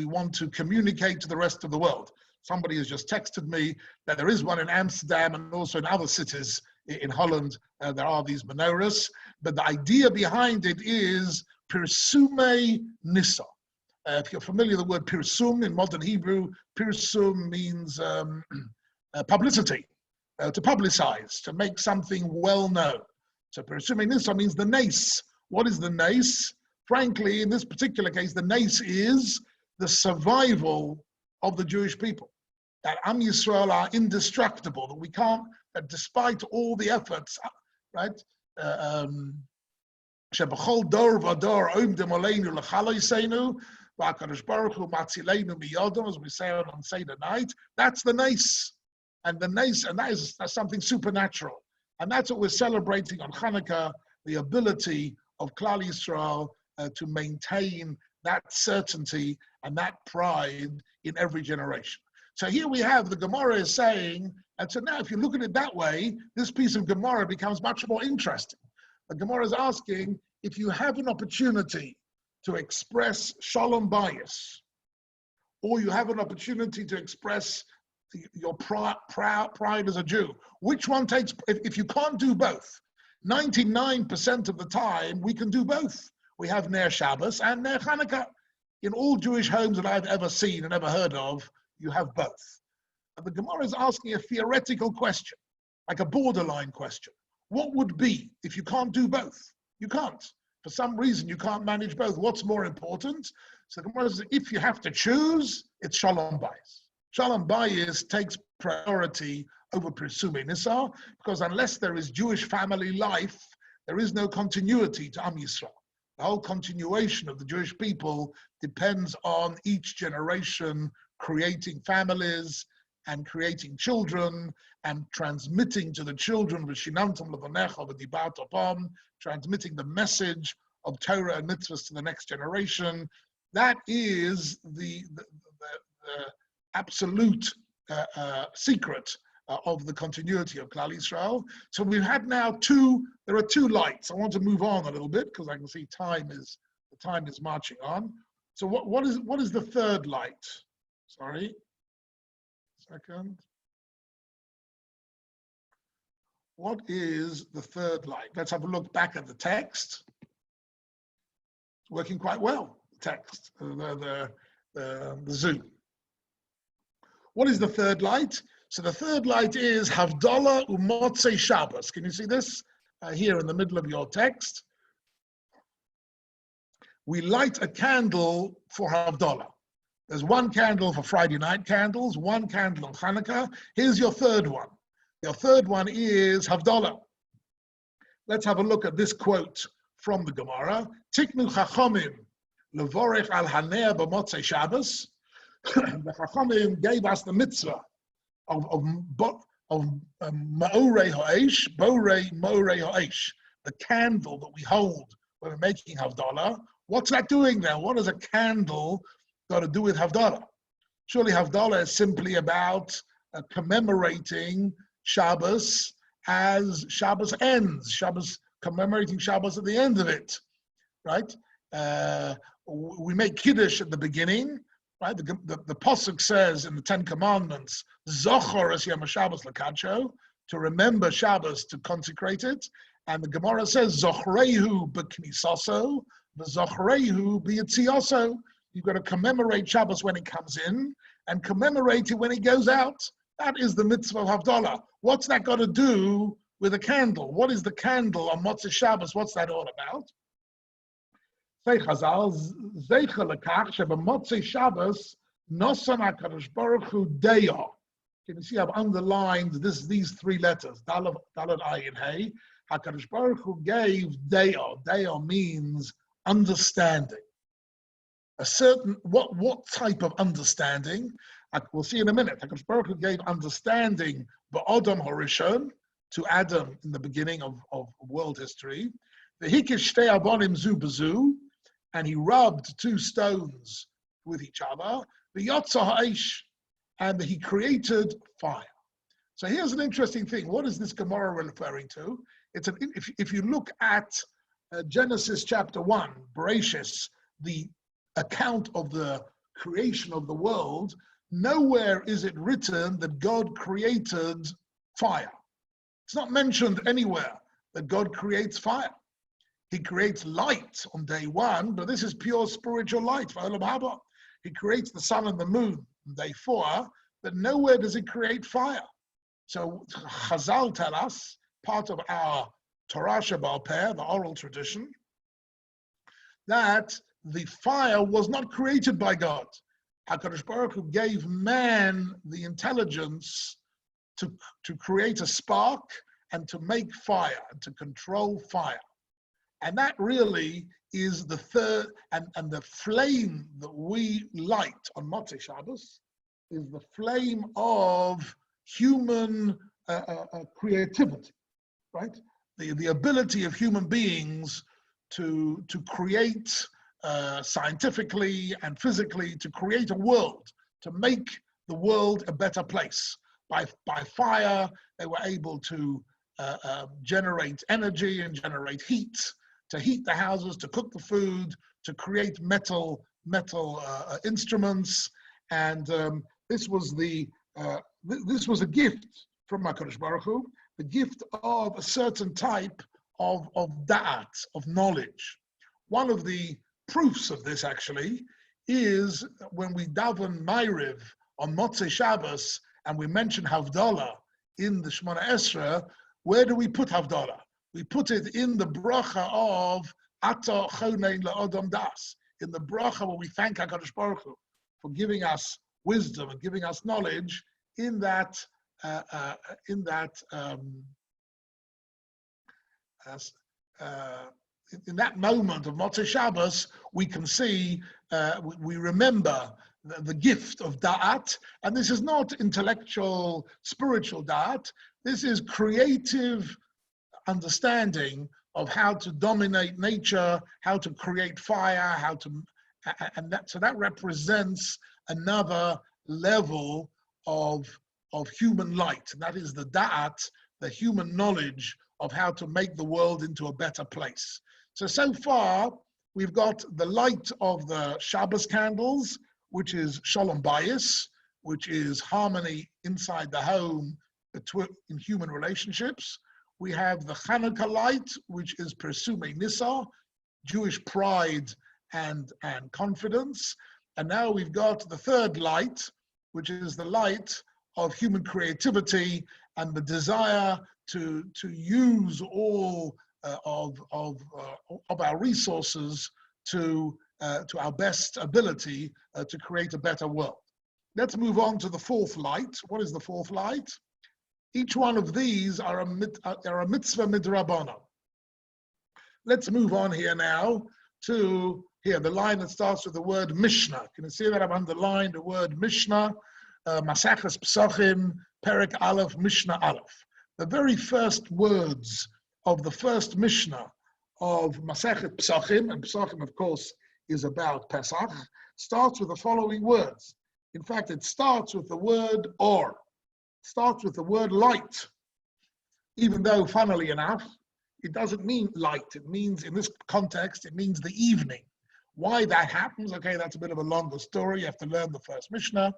[SPEAKER 1] want to communicate to the rest of the world. Somebody has just texted me that there is one in Amsterdam and also in other cities in Holland. There are these menorahs, but the idea behind it is Pirsume Nisa. If you're familiar with the word pirsum in modern Hebrew, pirsum means publicity, to publicize, to make something well known. So pirsum in this means the nes. What is the nes? Frankly, in this particular case, the nes is the survival of the Jewish people. That Am Yisrael are indestructible, that we can't, that despite all the efforts, right? Shebachol dor vador omdim aleinu l'chalo yiseinu, v'akadosh baruch hu matzileinu miyodom, as we say on Seder night. That's the nes, and that is something supernatural, and that's what we're celebrating on Hanukkah: the ability of Klal Yisrael to maintain that certainty and that pride in every generation. So here we have the Gemara is saying, and so now if you look at it that way, this piece of Gemara becomes much more interesting. The Gemara is asking, if you have an opportunity to express shalom bias, or you have an opportunity to express your pride as a Jew, which one takes, if you can't do both, 99% of the time we can do both. We have Ner Shabbos and Ner Hanukkah. In all Jewish homes that I've ever seen and ever heard of, you have both. And the Gemara is asking a theoretical question, like a borderline question. What would be if you can't do both? You can't. For some reason, you can't manage both. What's more important? So the Gemara says, if you have to choose, it's Shalom Bayis. Shalom Bayis takes priority over Pirsumei Nisa, because unless there is Jewish family life, there is no continuity to Am Yisrael. The whole continuation of the Jewish people depends on each generation creating families and creating children and transmitting to the children, transmitting the message of Torah and mitzvahs to the next generation. That is the absolute secret of the continuity of Klal Yisrael. So we've had now there are two lights. I want to move on a little bit because I can see the time is marching on. So what is the third light? Sorry, second. What is the third light? Let's have a look back at the text. It's working quite well, the text, the Zoom. What is the third light? So the third light is Havdalah Umotzei Shabbos. Can you see this here in the middle of your text? We light a candle for Havdalah. There's one candle for Friday night candles, one candle on Hanukkah. Here's your third one. Your third one is Havdalah. Let's have a look at this quote from the Gemara. Tiknu Chachamim levorech al hanea b'motzei Shabbos. The Chachamim gave us the mitzvah of Ma'orei Ha'esh, Morei Ha'esh, the candle that we hold when we're making Havdalah. What's that doing there? What does a candle got to do with Havdalah? Surely Havdalah is simply about commemorating Shabbos as Shabbos ends, commemorating Shabbos at the end of it, right? We make Kiddush at the beginning, right? The Pasuk says in the Ten Commandments, Zochor es Yom Shabbos l'kadsho, to remember Shabbos, to consecrate it. And the Gemara says, Zochrehu b'knisaso, v'zochrehu b'yitziaso. You've got to commemorate Shabbos when it comes in and commemorate it when it goes out. That is the mitzvah of Havdalah. What's that got to do with a candle? What is the candle on Motzei Shabbos? What's that all about? Say Chazal, Zeicha lekach shebemotzei Shabbos nosan HaKadosh Baruch Hu deya. Can you see I've underlined these three letters, Dalad Ayin Hey. HaKadosh Baruch Hu gave deya. Deya means understanding. A certain, what type of understanding? We'll see in a minute. HaKadosh Baruch Hu gave understanding ba'Adam Harishon, to Adam in the beginning of world history. The Hikish Shtei Abonim Zu B'Zu, and he rubbed two stones with each other. The Yotza Ha'esh, and he created fire. So here's an interesting thing. What is this Gemara referring to? If you look at Genesis chapter 1, Bereshis, the account of the creation of the world, nowhere is it written that God created fire. It's not mentioned anywhere that God creates fire. He creates light on day one, but this is pure spiritual light. He creates the sun and the moon on day 4, but nowhere does he create fire. So Chazal tell us, part of our Torah Shebaal Peh, the oral tradition, that the fire was not created by God. HaKadosh Baruch Hu gave man the intelligence to create a spark and to make fire, and to control fire. And that really is the third, and the flame that we light on Motzei Shabbos is the flame of human creativity, right? The ability of human beings to create scientifically and physically, to create a world, to make the world a better place. By fire, they were able to generate energy and generate heat, to heat the houses, to cook the food, to create metal instruments, and this was a gift from HaKadosh Baruch Hu, the gift of a certain type of da'at, of knowledge. One of the proofs of this actually is when we daven Ma'ariv on Motzei Shabbos and we mention Havdalah in the Shemona Esrei. Where do we put Havdalah? We put it in the bracha of Ata Chonein La'odam Das, in the bracha where we thank HaKadosh Baruch Hu for giving us wisdom and giving us knowledge. In that moment of Motzei Shabbos, we can see, we remember the gift of da'at, and this is not intellectual, spiritual da'at. This is creative understanding of how to dominate nature, how to create fire, so that represents another level of human light, and that is the da'at, the human knowledge of how to make the world into a better place. So far, we've got the light of the Shabbos candles, which is Shalom Bayis, which is harmony inside the home in human relationships. We have the Hanukkah light, which is Persume Nisa, Jewish pride and confidence. And now we've got the third light, which is the light of human creativity and the desire to use all of our resources to our best ability to create a better world. Let's move on to the fourth light. What is the fourth light? Each one of these are a mitzvah midrabanan. Let's move on here now to the line that starts with the word Mishnah. Can you see that I've underlined the word Mishnah? Maseches Pesachim, Perek Aleph, Mishnah Aleph. The very first words of the first Mishnah of Masechet Pesachim, and Pesachim, of course, is about Pesach, starts with the following words. In fact, it starts with the word or. It starts with the word light. Even though, funnily enough, it doesn't mean light. It means, in this context, it means the evening. Why that happens, okay, that's a bit of a longer story. You have to learn the first Mishnah.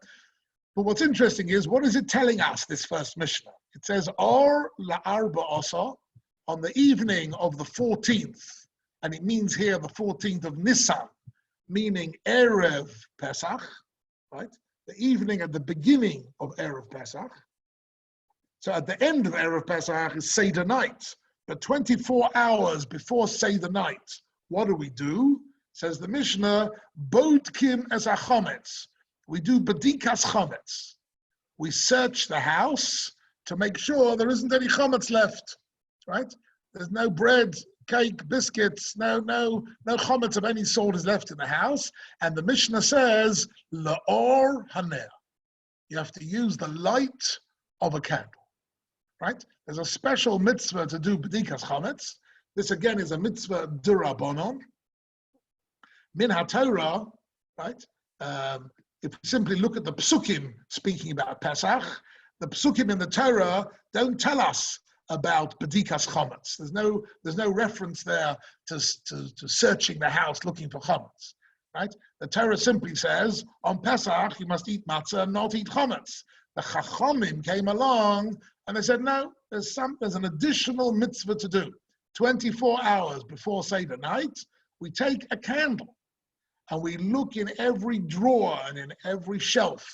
[SPEAKER 1] But what's interesting is, what is it telling us, this first Mishnah? It says, or la'arba asa, on the evening of the 14th, and it means here the 14th of Nisan, meaning Erev Pesach, right? The evening at the beginning of Erev Pesach. So at the end of Erev Pesach is Seder night, but 24 hours before Seder night, what do? Says the Mishnah, Bodkim es hachometz. We do bedikas chometz. We search the house to make sure there isn't any chometz left, right? There's no bread, cake, biscuits, no chometz of any sort is left in the house. And the Mishnah says, la'or haner. You have to use the light of a candle, right? There's a special mitzvah to do bedikas chometz. This again is a mitzvah d'Rabbanan. Min HaTorah, right? If we simply look at the psukim speaking about Pesach, the psukim in the Torah don't tell us about bedikas chometz. There's no reference there to searching the house looking for chometz, right? The Torah simply says on Pesach you must eat matzah and not eat chometz. The Chachamim came along and they said no, there's an additional mitzvah to do. 24 hours before Seder night, we take a candle and we look in every drawer and in every shelf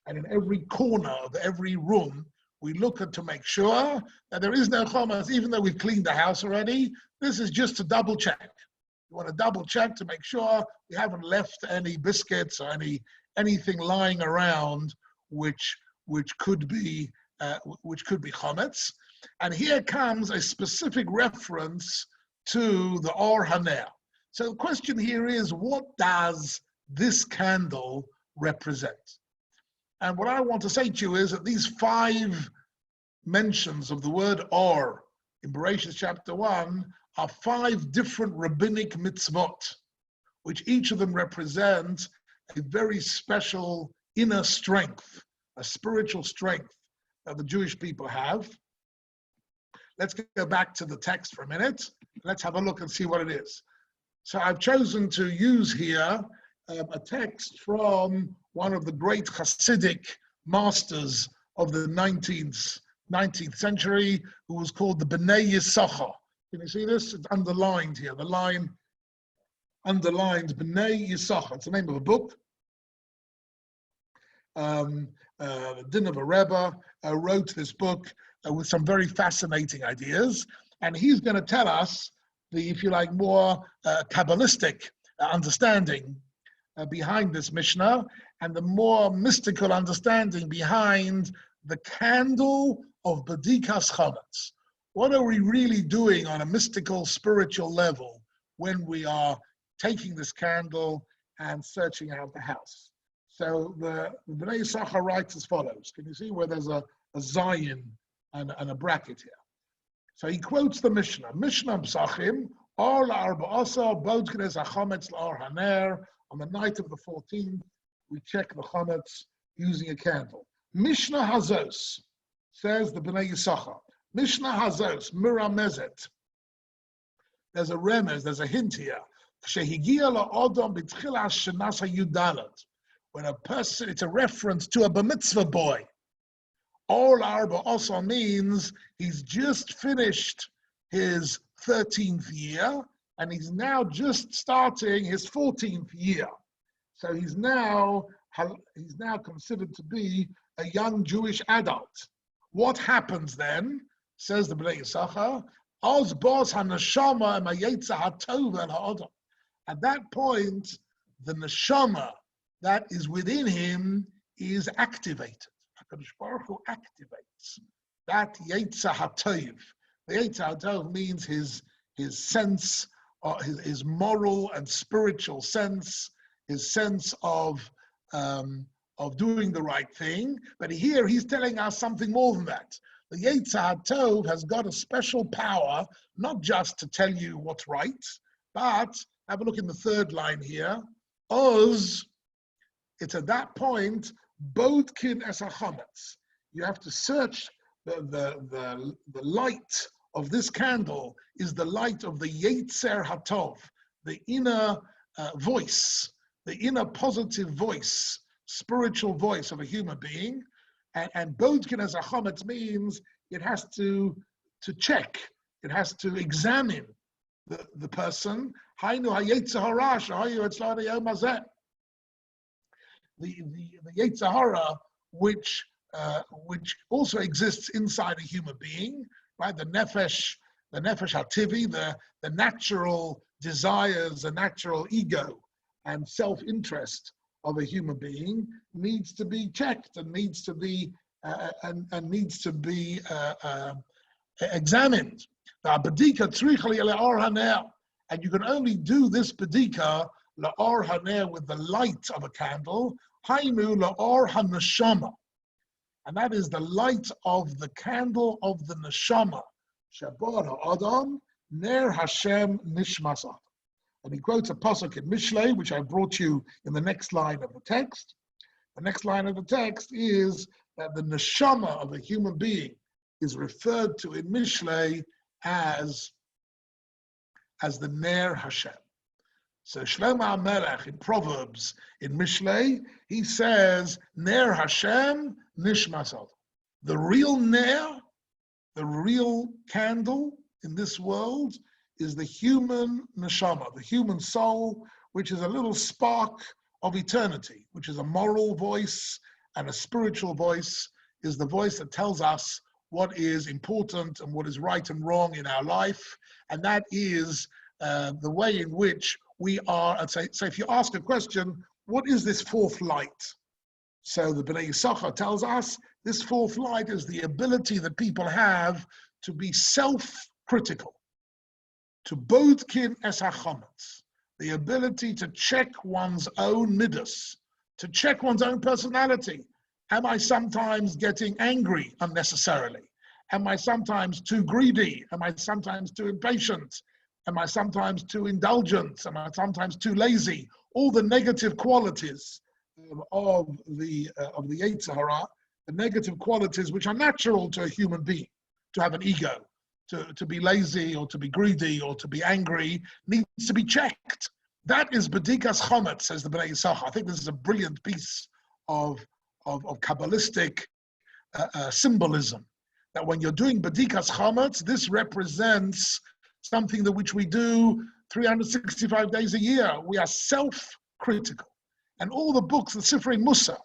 [SPEAKER 1] and in every corner of every room. We look at to make sure that there is no chometz, even though we've cleaned the house already. This is just to double check. You want to double check to make sure we haven't left any biscuits or anything lying around which could be chometz. And here comes a specific reference to the Or Haner. So the question here is, what does this candle represent? And what I want to say to you is that these 5 mentions of the word Or in Bereshit chapter 1 are 5 different rabbinic mitzvot, which each of them represent a very special inner strength, a spiritual strength that the Jewish people have. Let's go back to the text for a minute. Let's have a look and see what it is. So I've chosen to use here a text from one of the great Hasidic masters of the 19th century, who was called the Bnei Yisachar. Can you see this? It's underlined here. The line underlined Bnei Yisachar. It's the name of a book. The Din of a Rebbe wrote this book with some very fascinating ideas, and he's going to tell us the, if you like, more Kabbalistic understanding behind this Mishnah, and the more mystical understanding behind the candle of Bedikas Chometz. What are we really doing on a mystical, spiritual level when we are taking this candle and searching out the house? So the Bnei Yisachar writes as follows. Can you see where there's a Zion and a bracket here? So he quotes the Mishnah. Mishnah Psachim, Or la'arba'asa, Bodkines ha'chometz la'or haner. On the night of the 14th, we check the chometz using a candle. Mishnah Hazos, says the Bnei Yisachar. Mishnah Hazos, Miramezet. There's a remez, there's a hint here. Shehigia la'odom b'tchilas shenas ha'yudalet. When a person, it's a reference to a bar mitzvah boy. Or arba also means he's just finished his 13th year and he's now just starting his 14th year. So he's now considered to be a young Jewish adult. What happens then? Says the Bnei Yisachar, Oz bos haneshama ma'yetza hatov el ha'odom. At that point, the neshama that is within him is activated. HaKadosh Baruch Hu activates that Yetzer HaTov. The Yetzer HaTov means his sense, his moral and spiritual sense, his sense of doing the right thing. But here he's telling us something more than that. The Yetzer HaTov has got a special power, not just to tell you what's right, but have a look in the 3rd line here. Oz, it's at that point, Bodkin es hachometz. You have to search the light of this candle is the light of the Yetzer HaTov, the inner voice, the inner positive voice, spiritual voice of a human being. And Bodkin es hachometz means it has to check, it has to examine the person. Hainu hayetzer hara shahayu etzlo hayom hazeh. The Yetzer Hara, which also exists inside a human being, right? The nefesh hativi, the natural desires, the natural ego and self-interest of a human being needs to be checked and needs to be examined. And you can only do this bedika la'or haner with the light of a candle, hainu la'or haneshama, and that is the light of the candle of the neshama. Shabbat ha'adam ner Hashem nishmasat. And he quotes a pasuk in Mishlei, which I brought you in the next line of the text. The next line of the text is that the neshama of a human being is referred to in Mishlei as the ner Hashem. So Shlomo HaMelech in Proverbs, in Mishlei, he says, Ner Hashem nishmasat. The real ner, the real candle in this world is the human neshama, the human soul, which is a little spark of eternity, which is a moral voice and a spiritual voice, is the voice that tells us what is important and what is right and wrong in our life. And that is the way in which we are, I'd say, so if you ask a question, what is this fourth light? So the Bnei Yisachar tells us this fourth light is the ability that people have to be self-critical, to bodkin es hachametz, the ability to check one's own midas, to check one's own personality. Am I sometimes getting angry unnecessarily? Am I sometimes too greedy? Am I sometimes too impatient? Am I sometimes too indulgent? Am I sometimes too lazy? All the negative qualities of the Yetzer Hara, the negative qualities which are natural to a human being, to have an ego, to be lazy or to be greedy or to be angry, needs to be checked. That is Bedikas Chomet, says the Bnei Yisachar. I think this is a brilliant piece of Kabbalistic symbolism, that when you're doing Bedikas Chomet, this represents something that which we do 365 days a year. We are self-critical. And all the books, the Sifrei Musa,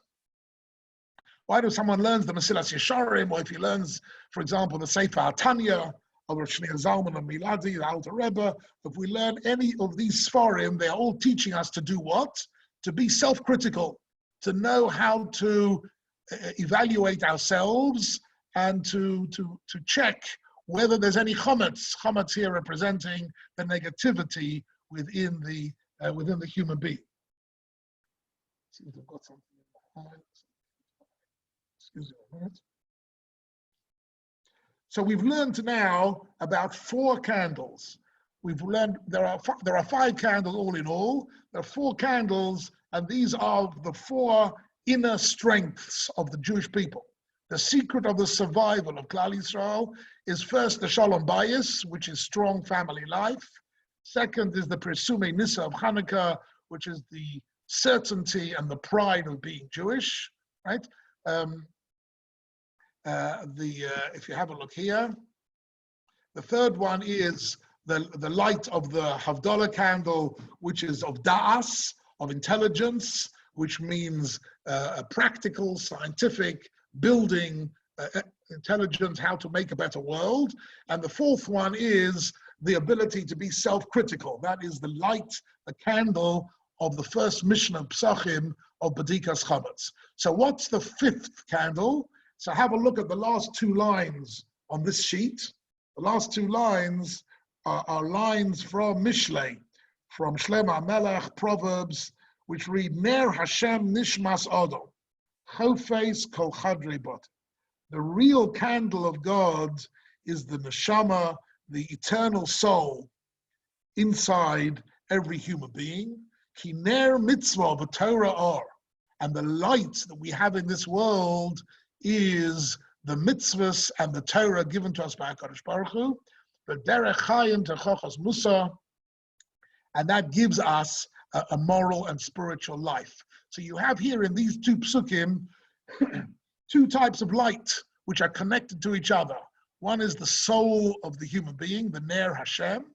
[SPEAKER 1] why does someone learns the Mesilas Yesharim, or if he learns, for example, the Sefer HaTanya, of Shneir Zalman and Miladi, the Alter Rebbe, if we learn any of these Sfarim, they are all teaching us to do what? To be self-critical, to know how to evaluate ourselves and to check whether there's any chometz. Chometz here representing the negativity within the human being. See if I've got something in my hand. Excuse me a minute. So we've learned now about 4 candles. We've learned there are 5 candles all in all. There are 4 candles, and these are the 4 inner strengths of the Jewish people. The secret of the survival of Klal Yisrael is first the Shalom Bayis, which is strong family life. Second is the Presume Nisa of Hanukkah, which is the certainty and the pride of being Jewish, right? If you have a look here, the third one is the light of the Havdalah candle, which is of Da'as, of intelligence, which means a practical, scientific, building intelligence, how to make a better world. And the fourth one is the ability to be self-critical. That is the light, the candle of the first mission of Psachim of Bedikas Chametz. So what's the 5th candle? So have a look at the last 2 lines on this sheet. The last 2 lines are lines from Mishlei, from Shlomo HaMelech, Proverbs, which read, Ner Hashem Nishmas Odom, Chofes Kol Chadrei Bot. The real candle of God is the neshama, the eternal soul inside every human being. Ki ner mitzvah v'Torah or. And the light that we have in this world is the mitzvahs and the Torah given to us by HaKadosh Baruch Hu, the derech chayim techochos musa, and that gives us a moral and spiritual life. So you have here in these 2 psukim 2 types of light which are connected to each other. One is the soul of the human being, the Ner Hashem,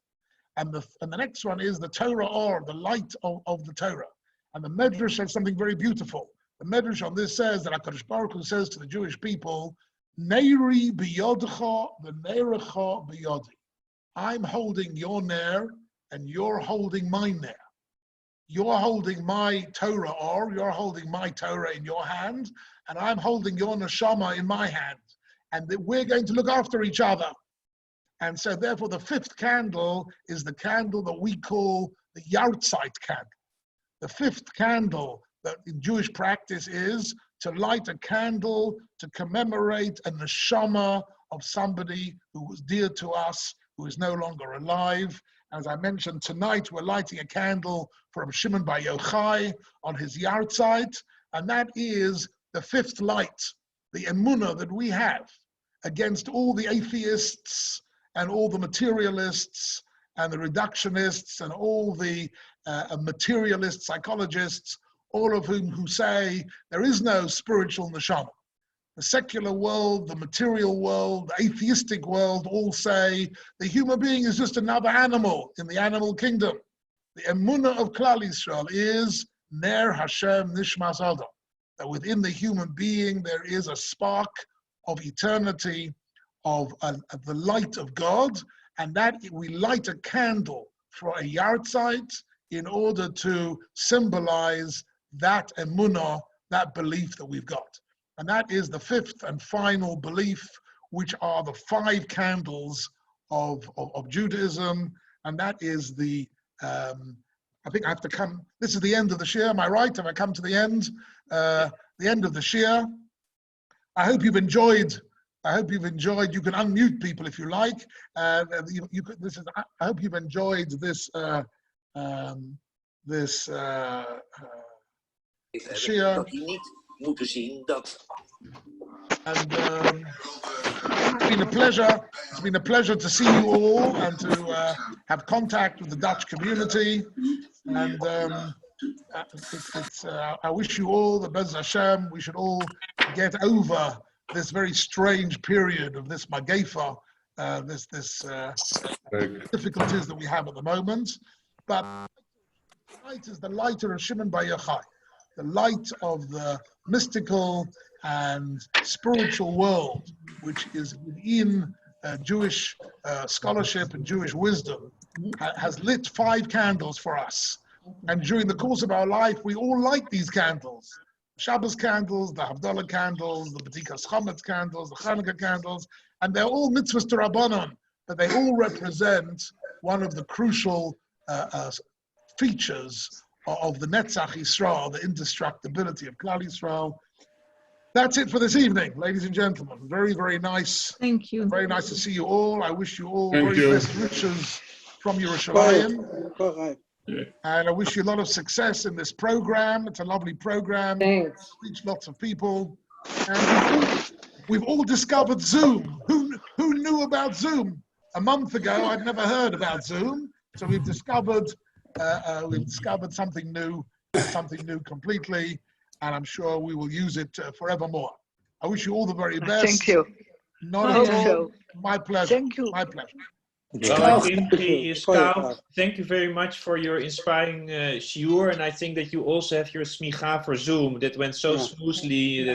[SPEAKER 1] and the next one is the Torah or, the light of the Torah. And the Medrash says something very beautiful. The Medrash on this says that HaKadosh Baruch Hu says to the Jewish people, Neiri biyodcha v'neirecha biyodi. I'm holding your Ner and you're holding my Ner. You're holding my Torah or, you're holding my Torah in your hand, and I'm holding your neshama in my hand. And that we're going to look after each other. And so therefore the 5th candle is the candle that we call the Yartzeit candle. The 5th candle that in Jewish practice is to light a candle to commemorate a neshama of somebody who was dear to us, who is no longer alive. As I mentioned, tonight we're lighting a candle for Shimon Bar Yochai on his Yartzeit, and that is the 5th light, the emunah that we have against all the atheists and all the materialists and the reductionists and all the materialist psychologists, all of whom who say there is no spiritual neshama. The secular world, the material world, the atheistic world all say the human being is just another animal in the animal kingdom. The emunah of Klal Yisrael is Ner Hashem Nishmas Adam, that within the human being there is a spark of eternity, of the light of God, and that we light a candle for a yahrzeit in order to symbolize that emunah, that belief that we've got. And that is the fifth and final belief, which are the 5 candles of Judaism. And that is the, I think I have to come, this is the end of the Sjioer, am I right? Have I come to the end? The end of the Sjioer. I hope you've enjoyed. I hope you've enjoyed. You can unmute people if you like. I hope you've enjoyed this Sjioer. And it's been a pleasure. It's been a pleasure to see you all and to have contact with the Dutch community. And I wish you all the Bez Hashem. We should all get over this very strange period of this Magefa, this difficulties that we have at the moment. But light is the light of Shimon Bar Yochai, the light of the mystical and spiritual world, which is within Jewish scholarship and Jewish wisdom, has lit 5 candles for us. And during the course of our life, we all light these candles. Shabbos candles, the Havdalah candles, the B'tikas Chometz candles, the Chanukah candles, and they're all mitzvahs to Rabbanon, but they all represent one of the crucial features of the Netzach Yisrael, the indestructibility of Klal Yisrael. That's it for this evening, ladies and gentlemen. Very, very nice.
[SPEAKER 2] Thank you.
[SPEAKER 1] Very nice to see you all. I wish you all best wishes from Yerushalayim. And I wish you a lot of success in this program. It's a lovely program.
[SPEAKER 2] Thanks.
[SPEAKER 1] Reach lots of people. And we've all discovered Zoom. Who knew about Zoom? A month ago, I'd never heard about Zoom. So we've discovered something new completely. And I'm sure we will use it forevermore. I wish you all the very best.
[SPEAKER 3] Thank you.
[SPEAKER 1] Not at all. My pleasure.
[SPEAKER 3] Thank you.
[SPEAKER 1] My pleasure.
[SPEAKER 4] Well, Kimche, Scout, thank you very much for your inspiring Sjioer, and I think that you also have your smicha for Zoom. That went so smoothly.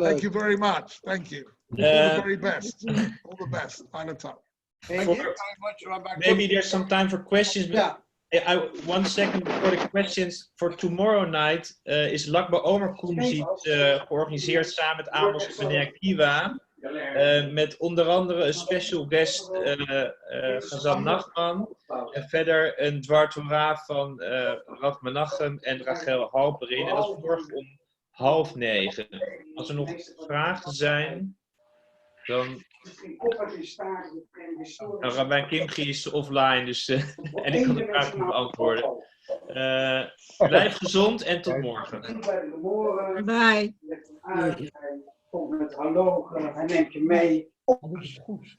[SPEAKER 1] Thank you very much. Thank you. All the very best. All the best.
[SPEAKER 4] Maybe there's some time for questions. But 1 second before the questions. For tomorrow night is Lag BaOmer Kumzit georganiseerd samen met Amos en meneer Kiva. Met onder andere een special guest Gazan Nachman en verder een Dvar Torah van Rav Menachem en Rachel Halperin. En dat is morgen om 8:30. Als er nog vragen zijn, dan... Rabijn Kimche is offline, dus en ik kan de vraag niet beantwoorden. Blijf gezond en tot morgen.
[SPEAKER 2] Bye.
[SPEAKER 5] Komt met hallo, hij neemt je mee. Overzichtelijk.